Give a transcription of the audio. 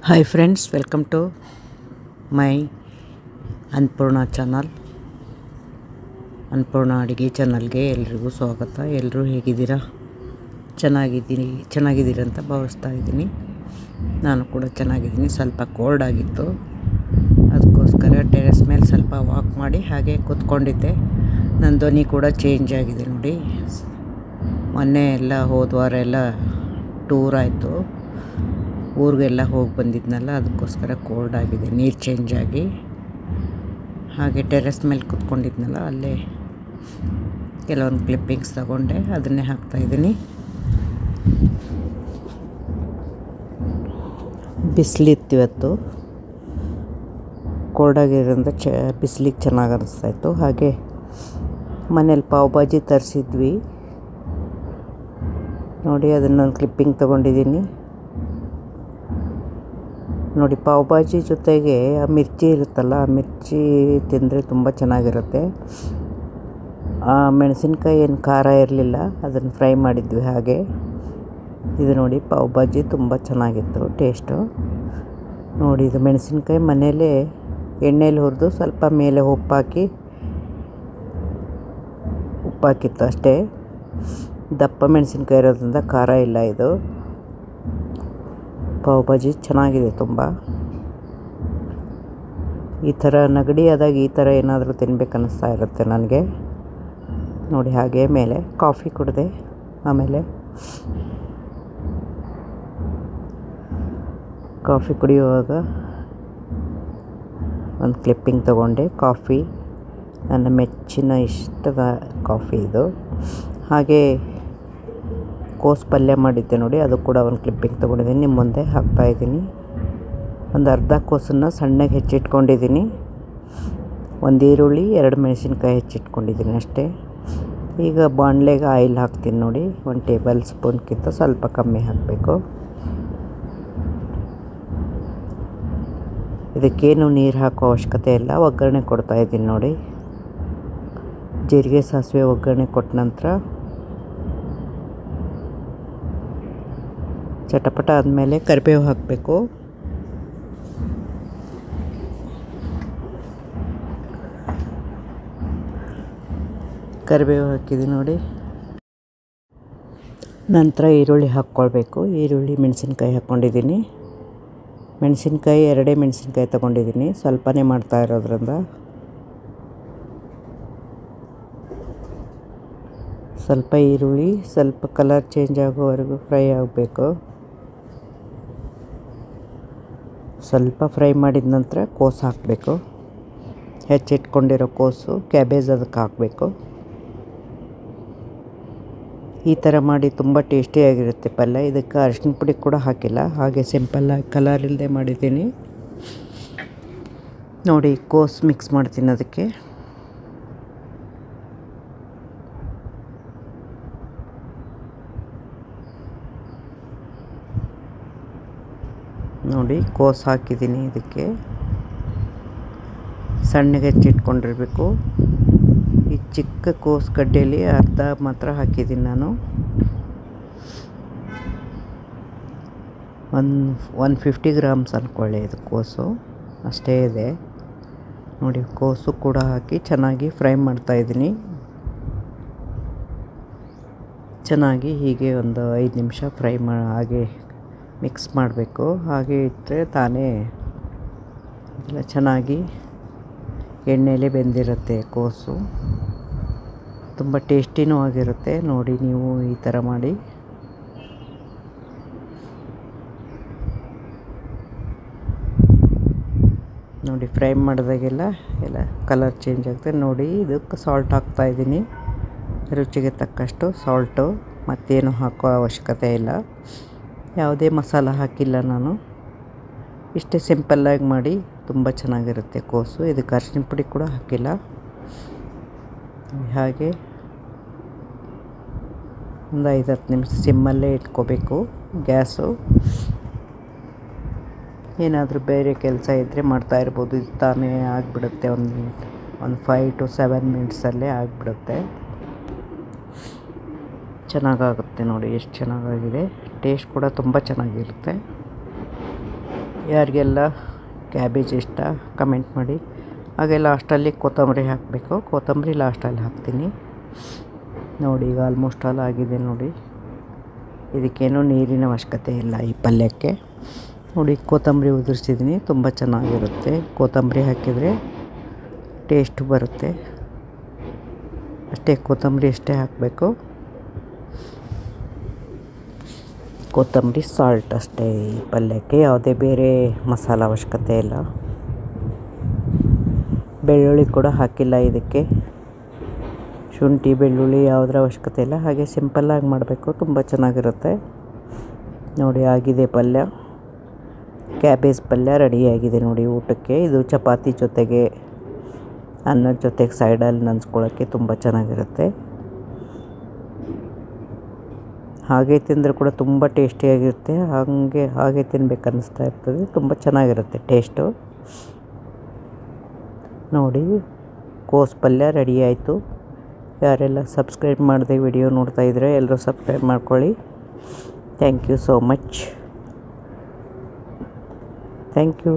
Hi friends, welcome to my Annapurna channel. Annapurna ಅಡುಗೆ ಚಾನಲ್ಗೆ ಎಲ್ರಿಗೂ ಸ್ವಾಗತ. ಎಲ್ಲರೂ ಹೇಗಿದ್ದೀರಾ? ಚೆನ್ನಾಗಿದ್ದೀರಂತ ಭಾವಿಸ್ತಾ ಇದ್ದೀನಿ. ನಾನು ಕೂಡ ಚೆನ್ನಾಗಿದ್ದೀನಿ. ಸ್ವಲ್ಪ ಕೋಲ್ಡ್ ಆಗಿತ್ತು, ಅದಕ್ಕೋಸ್ಕರ ಟೆರೆಸ್ ಮೇಲೆ ಸ್ವಲ್ಪ ವಾಕ್ ಮಾಡಿ ಹಾಗೆ ಕೂತ್ಕೊಂಡಿದ್ದೆ. ನನ್ನ ಧ್ವನಿ ಕೂಡ ಚೇಂಜ್ ಆಗಿದೆ ನೋಡಿ. ಮೊನ್ನೆ ಹೋದ ವಾರ ಎಲ್ಲ ಟೂರ್ ಆಯಿತು, ಊರಿಗೆಲ್ಲ ಹೋಗಿ ಬಂದಿದ್ನಲ್ಲ, ಅದಕ್ಕೋಸ್ಕರ ಕೋಲ್ಡ್ ಆಗಿದೆ, ನೀರು ಚೇಂಜ್ ಆಗಿ. ಹಾಗೆ ಟೆರೆಸ್ ಮೇಲೆ ಕೂತ್ಕೊಂಡಿದ್ನಲ್ಲ, ಅಲ್ಲೇ ಕೆಲವೊಂದು ಕ್ಲಿಪ್ಪಿಂಗ್ಸ್ ತಗೊಂಡೆ, ಅದನ್ನೇ ಹಾಕ್ತಾಯಿದ್ದೀನಿ. ಬಿಸಿಲಿತ್ತು ಇವತ್ತು, ಕೋಲ್ಡಾಗಿರೋದ್ರಿಂದ ಬಿಸಿಲಿಗೆ ಚೆನ್ನಾಗಿ ಅನ್ನಿಸ್ತಾಯಿತ್ತು. ಹಾಗೆ ಮನೇಲಿ ಪಾವ್ ಭಾಜಿ ತರಿಸಿದ್ವಿ ನೋಡಿ, ಅದನ್ನೊಂದು ಕ್ಲಿಪ್ಪಿಂಗ್ ತೊಗೊಂಡಿದ್ದೀನಿ ನೋಡಿ. ಪಾವ್ ಭಾಜಿ ಜೊತೆಗೆ ಆ ಮಿರ್ಚಿ ಇರುತ್ತಲ್ಲ, ಆ ಮಿರ್ಚಿ ತಿಂದರೆ ತುಂಬ ಚೆನ್ನಾಗಿರುತ್ತೆ. ಆ ಮೆಣಸಿನ್ಕಾಯಿ ಏನು ಖಾರ ಇರಲಿಲ್ಲ, ಅದನ್ನು ಫ್ರೈ ಮಾಡಿದ್ವಿ. ಹಾಗೆ ಇದು ನೋಡಿ, ಪಾವ್ ಭಾಜಿ ತುಂಬ ಚೆನ್ನಾಗಿತ್ತು ಟೇಸ್ಟು ನೋಡಿ. ಇದು ಮೆಣಸಿನ್ಕಾಯಿ ಮನೆಯಲ್ಲೇ ಎಣ್ಣೆಯಲ್ಲಿ ಹುರಿದು ಸ್ವಲ್ಪ ಮೇಲೆ ಉಪ್ಪಾಕಿತ್ತು ಅಷ್ಟೇ. ದಪ್ಪ ಮೆಣಸಿನ್ಕಾಯಿ ಇರೋದ್ರಿಂದ ಖಾರ ಇಲ್ಲ. ಇದು ಪಾವ್ ಭಾಜಿ ಚೆನ್ನಾಗಿದೆ ತುಂಬ. ಈ ಥರ ನೆಗಡಿ ಆದಾಗ ಈ ಥರ ಏನಾದರೂ ತಿನ್ಬೇಕನ್ನಿಸ್ತಾ ಇರುತ್ತೆ ನನಗೆ ನೋಡಿ. ಹಾಗೆ ಮೇಲೆ ಕಾಫಿ ಕುಡಿದೆ. ಆಮೇಲೆ ಕಾಫಿ ಕುಡಿಯುವಾಗ ಒಂದು ಕ್ಲಿಪ್ಪಿಂಗ್ ತೊಗೊಂಡೆ. ಕಾಫಿ ನನ್ನ ಮೆಚ್ಚಿನ ಇಷ್ಟದ ಕಾಫಿ ಇದು. ಹಾಗೆ ಕೋಸು ಪಲ್ಯ ಮಾಡಿದ್ದೆ ನೋಡಿ, ಅದು ಕೂಡ ಒಂದು ಕ್ಲಿಪ್ಪಿಂಗ್ ತೊಗೊಂಡಿದ್ದೀನಿ, ನಿಮ್ಮ ಮುಂದೆ ಹಾಕ್ತಾಯಿದ್ದೀನಿ. ಒಂದು ಅರ್ಧ ಕೋಸನ್ನು ಸಣ್ಣಗೆ ಹೆಚ್ಚಿಟ್ಕೊಂಡಿದ್ದೀನಿ. ಒಂದು ಈರುಳ್ಳಿ, 2 ಮೆಣಸಿನ್ಕಾಯಿ ಹೆಚ್ಚಿಟ್ಕೊಂಡಿದ್ದೀನಿ ಅಷ್ಟೇ. ಈಗ ಬಾಣಲೆಗೆ ಆಯಿಲ್ ಹಾಕ್ತೀನಿ ನೋಡಿ. 1 ಟೇಬಲ್ ಸ್ಪೂನ್ಗಿಂತ ಸ್ವಲ್ಪ ಕಮ್ಮಿ ಹಾಕಬೇಕು. ಇದಕ್ಕೇನು ನೀರು ಹಾಕೋ ಅವಶ್ಯಕತೆ ಇಲ್ಲ. ಒಗ್ಗರಣೆ ಕೊಡ್ತಾಯಿದ್ದೀನಿ ನೋಡಿ. ಜೀರಿಗೆ ಸಾಸಿವೆ ಒಗ್ಗರಣೆ ಕೊಟ್ಟ ನಂತರ ಚಟಪಟ ಆದಮೇಲೆ ಕರಿಬೇವು ಹಾಕಬೇಕು. ಕರಿಬೇವು ಹಾಕಿದ್ದೀನಿ ನೋಡಿ. ನಂತರ ಈರುಳ್ಳಿ ಹಾಕ್ಕೊಳ್ಬೇಕು. ಈರುಳ್ಳಿ, ಮೆಣಸಿನ್ಕಾಯಿ ಹಾಕ್ಕೊಂಡಿದ್ದೀನಿ. ಮೆಣಸಿನ್ಕಾಯಿ 2 ಮೆಣಸಿನ್ಕಾಯಿ ತೊಗೊಂಡಿದ್ದೀನಿ, ಸ್ವಲ್ಪನೇ ಮಾಡ್ತಾ ಇರೋದ್ರಿಂದ. ಸ್ವಲ್ಪ ಈರುಳ್ಳಿ ಸ್ವಲ್ಪ ಕಲರ್ ಚೇಂಜ್ ಆಗೋವರೆಗೂ ಫ್ರೈ ಆಗಬೇಕು. ಸ್ವಲ್ಪ ಫ್ರೈ ಮಾಡಿದ ನಂತರ ಕೋಸು ಹಾಕಬೇಕು. ಹೆಚ್ಚಿಟ್ಕೊಂಡಿರೋ ಕೋಸು, ಕ್ಯಾಬೇಜ್ ಅದಕ್ಕೆ ಹಾಕಬೇಕು. ಈ ಥರ ಮಾಡಿ ತುಂಬ ಟೇಸ್ಟಿಯಾಗಿರುತ್ತೆ ಪಲ್ಯ. ಇದಕ್ಕೆ ಅರಿಶಿನ ಪುಡಿ ಕೂಡ ಹಾಕಿಲ್ಲ, ಹಾಗೆ ಸಿಂಪಲ್ಲಾಗಿ ಕಲರ್ ಇಲ್ಲದೆ ಮಾಡಿದ್ದೀನಿ ನೋಡಿ. ಕೋಸು ಮಿಕ್ಸ್ ಮಾಡ್ತೀನಿ ಅದಕ್ಕೆ. ನೋಡಿ, ಕೋಸು ಹಾಕಿದ್ದೀನಿ. ಇದಕ್ಕೆ ಸಣ್ಣಗೆ ಹೆಚ್ಚಿಟ್ಕೊಂಡಿರಬೇಕು. ಈ ಚಿಕ್ಕ ಕೋಸು ಗಡ್ಡೆಯಲ್ಲಿ ಅರ್ಧ ಮಾತ್ರ ಹಾಕಿದ್ದೀನಿ ನಾನು. 150 ಗ್ರಾಮ್ಸ್ ಅಂದ್ಕೊಳ್ಳಿ ಇದು ಕೋಸು, ಅಷ್ಟೇ ಇದೆ ನೋಡಿ. ಕೋಸು ಕೂಡ ಹಾಕಿ ಚೆನ್ನಾಗಿ ಫ್ರೈ ಮಾಡ್ತಾಯಿದ್ದೀನಿ. ಚೆನ್ನಾಗಿ ಹೀಗೆ ಒಂದು 5 ನಿಮಿಷ ಫ್ರೈ ಹಾಗೆ ಮಿಕ್ಸ್ ಮಾಡಬೇಕು. ಹಾಗೆ ಇಟ್ಟರೆ ತಾನೇ ಎಲ್ಲ ಚೆನ್ನಾಗಿ ಎಣ್ಣೆಲೇ ಬೆಂದಿರುತ್ತೆ ಕೋಸು. ತುಂಬ ಟೇಸ್ಟಿನೂ ಆಗಿರುತ್ತೆ ನೋಡಿ. ನೀವು ಈ ಥರ ಮಾಡಿ. ನೋಡಿ, ಫ್ರೈ ಮಾಡಿದಾಗೆಲ್ಲ ಎಲ್ಲ ಕಲರ್ ಚೇಂಜ್ ಆಗ್ತದೆ ನೋಡಿ. ಇದಕ್ಕೆ ಸಾಲ್ಟ್ ಹಾಕ್ತಾಯಿದ್ದೀನಿ, ರುಚಿಗೆ ತಕ್ಕಷ್ಟು ಸಾಲ್ಟು. ಮತ್ತೇನು ಹಾಕೋ ಅವಶ್ಯಕತೆ ಇಲ್ಲ. ಯಾವುದೇ ಮಸಾಲ ಹಾಕಿಲ್ಲ ನಾನು. ಇಷ್ಟೇ ಸಿಂಪಲ್ಲಾಗಿ ಮಾಡಿ ತುಂಬ ಚೆನ್ನಾಗಿರುತ್ತೆ ಕೋಸು. ಇದಕ್ಕೆ ಅರಿಶಿನ ಪುಡಿ ಕೂಡ ಹಾಕಿಲ್ಲ. ಹಾಗೆ ಒಂದು 5-10 ನಿಮಿಷ ಸಿಮ್ಮಲ್ಲೇ ಇಟ್ಕೋಬೇಕು ಗ್ಯಾಸು. ಏನಾದರೂ ಬೇರೆ ಕೆಲಸ ಇದ್ದರೆ ಮಾಡ್ತಾಯಿರ್ಬೋದು. ಇದು ತಾನೇ ಆಗಿಬಿಡುತ್ತೆ, ಒಂದು 5 to 7 ಮಿನಿಟ್ಸಲ್ಲೇ ಆಗಿಬಿಡುತ್ತೆ. ಚೆನ್ನಾಗಾಗುತ್ತೆ ನೋಡಿ. ಎಷ್ಟು ಚೆನ್ನಾಗಾಗಿದೆ. ಟೇಸ್ಟ್ ಕೂಡ ತುಂಬ ಚೆನ್ನಾಗಿರುತ್ತೆ. ಯಾರಿಗೆಲ್ಲ ಕ್ಯಾಬೇಜ್ ಇಷ್ಟ ಕಮೆಂಟ್ ಮಾಡಿ. ಹಾಗೆ ಲಾಸ್ಟಲ್ಲಿ ಕೊತ್ತಂಬರಿ ಹಾಕಬೇಕು. ಕೊತ್ತಂಬರಿ ಲಾಸ್ಟಲ್ಲಿ ಹಾಕ್ತೀನಿ. ನೋಡಿ ಈಗ ಆಲ್ಮೋಸ್ಟ್ ಆಲ್ ಆಗಿದೆ ನೋಡಿ. ಇದಕ್ಕೇನು ನೀರಿನ ಅವಶ್ಯಕತೆ ಇಲ್ಲ ಈ ಪಲ್ಯಕ್ಕೆ. ನೋಡಿ ಕೊತ್ತಂಬರಿ ಉದುರಿಸಿದ್ದೀನಿ. ತುಂಬ ಚೆನ್ನಾಗಿರುತ್ತೆ. ಕೊತ್ತಂಬರಿ ಹಾಕಿದರೆ ಟೇಸ್ಟ್ ಬರುತ್ತೆ. ಅಷ್ಟೇ, ಕೊತ್ತಂಬರಿ ಅಷ್ಟೇ ಹಾಕಬೇಕು. ಕೊತ್ತಂಬರಿ ಸಾಲ್ಟ್ ಅಷ್ಟೇ ಈ ಪಲ್ಯಕ್ಕೆ, ಯಾವುದೇ ಬೇರೆ ಮಸಾಲ ಅವಶ್ಯಕತೆ ಇಲ್ಲ. ಬೆಳ್ಳುಳ್ಳಿ ಕೂಡ ಹಾಕಿಲ್ಲ ಇದಕ್ಕೆ. ಶುಂಠಿ ಬೆಳ್ಳುಳ್ಳಿ ಯಾವುದರ ಅವಶ್ಯಕತೆ ಇಲ್ಲ. ಹಾಗೆ ಸಿಂಪಲ್ಲಾಗಿ ಮಾಡಬೇಕು, ತುಂಬ ಚೆನ್ನಾಗಿರುತ್ತೆ. ನೋಡಿ ಆಗಿದೆ ಪಲ್ಯ. ಕ್ಯಾಬೇಜ್ ಪಲ್ಯ ರೆಡಿಯಾಗಿದೆ ನೋಡಿ ಊಟಕ್ಕೆ. ಇದು ಚಪಾತಿ ಜೊತೆಗೆ, ಅನ್ನದ ಜೊತೆಗೆ ಸೈಡಲ್ಲಿ ನೆಂಚ್ಕೊಳ್ಳೋಕ್ಕೆ ತುಂಬ ಚೆನ್ನಾಗಿರುತ್ತೆ. ಹಾಗೆ ತಿಂದರೆ ಕೂಡ ತುಂಬ ಟೇಸ್ಟಿಯಾಗಿರುತ್ತೆ. ಹಾಗೆ ತಿನ್ಬೇಕು ಅನ್ನಿಸ್ತಾ ಇರ್ತದೆ. ತುಂಬ ಚೆನ್ನಾಗಿರುತ್ತೆ ಟೇಸ್ಟು. ನೋಡಿ ಕೋಸು ಪಲ್ಯ ರೆಡಿ ಆಯಿತು. ಯಾರೆಲ್ಲ ಸಬ್ಸ್ಕ್ರೈಬ್ ಮಾಡದೆ ವಿಡಿಯೋ ನೋಡ್ತಾಯಿದ್ರೆ ಎಲ್ಲರೂ ಸಬ್ಸ್ಕ್ರೈಬ್ ಮಾಡ್ಕೊಳ್ಳಿ. Thank you so much. Thank you.